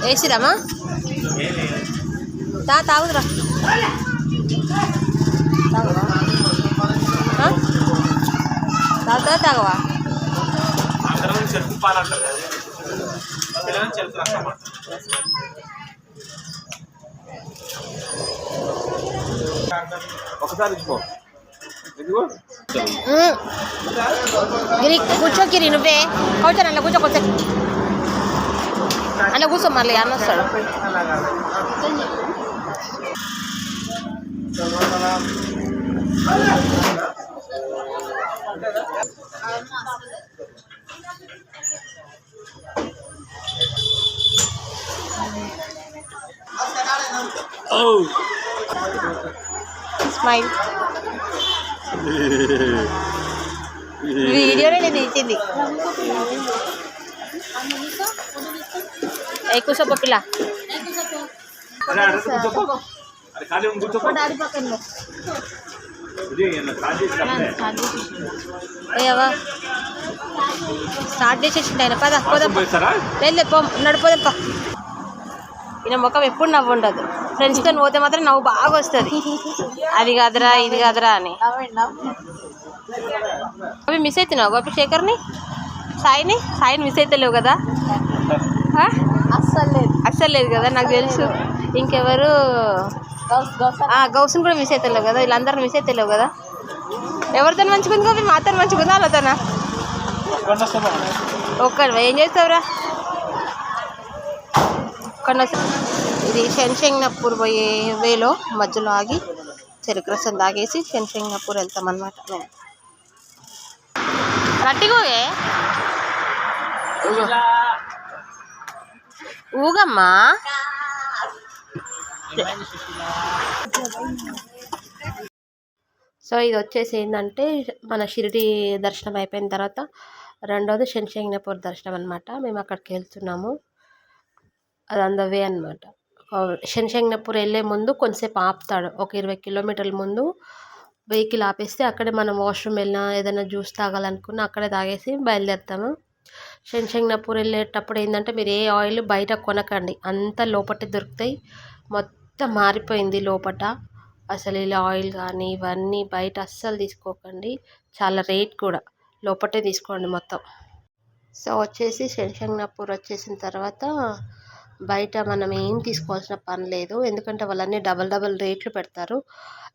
వేసిరామా తాగుదురా తాగుతా తాగవా ఒకసారి గిరి కూర్చో గిరి నువ్వే కూర్చోను అలా కూర్చో కూర్చో అలా కూర్చో మళ్ళీ అన్న వస్తాడు స్మైల్ వీడియోనే నేను తీసింది కూర్చోపో పిల్ల అయ్యవా స్టార్ట్ చేసేసిండు ఆయన పద పోదాం లేదు పో నడిపోదాం ఈయన ముఖం ఎప్పుడు నవ్వు ఉండదు ఫ్రెండ్స్తో పోతే మాత్రం నవ్వు బాగా వస్తుంది అది కాదురా ఇది కాదురా అని అవి మిస్ అవుతున్నావు గోపి శేఖర్ని సాయిని మిస్ అవుతలేవు కదా అస్సలు లేదు కదా నాకు తెలుసు ఇంకెవరు గౌస్ని కూడా మిస్ అవుతలేవు కదా వీళ్ళందరిని మిస్ అవుతలేవు కదా ఎవరితో మంచిగుంది గోపి మాతో మంచిగుందా వాళ్ళతోనా ఒక్కడు ఏం చేస్తావురా ఇది శంషంగ్నాపూర్ పోయే వేలో మధ్యలో ఆగి చెరుకు రసం తాగేసి శంషంగ్నాపూర్ వెళ్తామన్నమాట మేము గట్టిగా ఊగమ్మా సో ఇది వచ్చేసి ఏంటంటే మన షిరిడి దర్శనం అయిపోయిన తర్వాత రెండోది శంషంగ్నాపూర్ దర్శనం అనమాట మేము అక్కడికి వెళ్తున్నాము అది ఆన్ ద వే అనమాట శంషంగ్నాపూర్ వెళ్ళే ముందు కొంచెంసేపు ఆపుతాడు ఒక 20 కిలోమీటర్ల ముందు వెహికల్ ఆపేస్తే అక్కడే మనం వాష్రూమ్ వెళ్ళినా ఏదైనా జ్యూస్ తాగాలనుకున్నా అక్కడే తాగేసి బయలుదేరుతాము శంషంగ్నాపూర్ వెళ్ళేటప్పుడు ఏంటంటే మీరు ఏ ఆయిల్ బయట కొనకండి అంతా లోపటే దొరుకుతాయి మొత్తం మారిపోయింది లోపట అసలు ఇలా ఆయిల్ కానీ ఇవన్నీ బయట అస్సలు తీసుకోకండి చాలా రేట్ కూడా లోపటే తీసుకోండి మొత్తం సో వచ్చేసి శంషంగ్నాపూర్ వచ్చేసిన తర్వాత బయట మనం ఏం తీసుకోవాల్సిన పని లేదు ఎందుకంటే వాళ్ళన్నీ డబల్ రేట్లు పెడతారు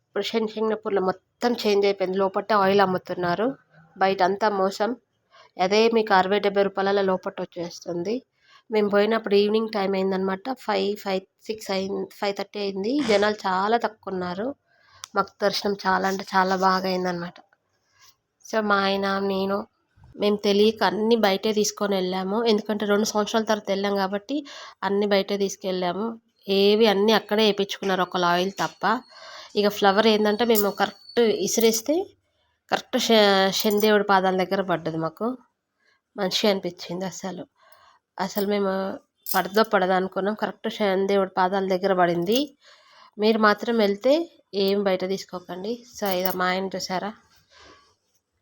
ఇప్పుడు శంషంగ్నాపూర్లో మొత్తం చేంజ్ అయిపోయింది లోపల ఆయిల్ అమ్ముతున్నారు బయట అంతా మోసం అదే మీకు 60-70 రూపాయల లోపల వచ్చేస్తుంది మేము పోయినప్పుడు ఈవినింగ్ టైం అయిందనమాట 5:30 అయింది జనాలు చాలా తక్కువ ఉన్నారు మాకు దర్శనం చాలా అంటే చాలా బాగా అయిందనమాట సో మా ఆయన నేను మేము తెలియక అన్నీ బయటే తీసుకొని వెళ్ళాము ఎందుకంటే 2 సంవత్సరాల తర్వాత వెళ్ళాం కాబట్టి అన్నీ బయటే తీసుకెళ్ళాము ఏవి అన్నీ అక్కడే వేయించుకున్నారు ఒక ఆయిల్ తప్ప ఇక ఫ్లవర్ ఏంటంటే మేము కరెక్ట్ ఇసిరేస్తే కరెక్ట్ శనిదేవుడి పాదాల దగ్గర పడ్డది మాకు మంచిగా అనిపించింది అసలు మేము పడదా అనుకున్నాం కరెక్ట్ శనిదేవుడి పాదాల దగ్గర పడింది మీరు మాత్రం వెళ్తే ఏం బయట తీసుకోకండి సో ఇక మా ఆయన చూసారా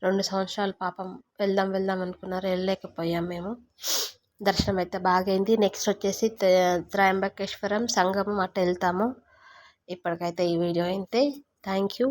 2 సంవత్సరాలు పాపం వెళ్దాం అనుకున్నారు వెళ్ళలేకపోయాం మేము దర్శనం అయితే బాగైంది నెక్స్ట్ వచ్చేసి త్రయంబకేశ్వరం సంగమం అట్లా వెళ్తాము ఇప్పటికైతే ఈ వీడియో అయితే థ్యాంక్ యూ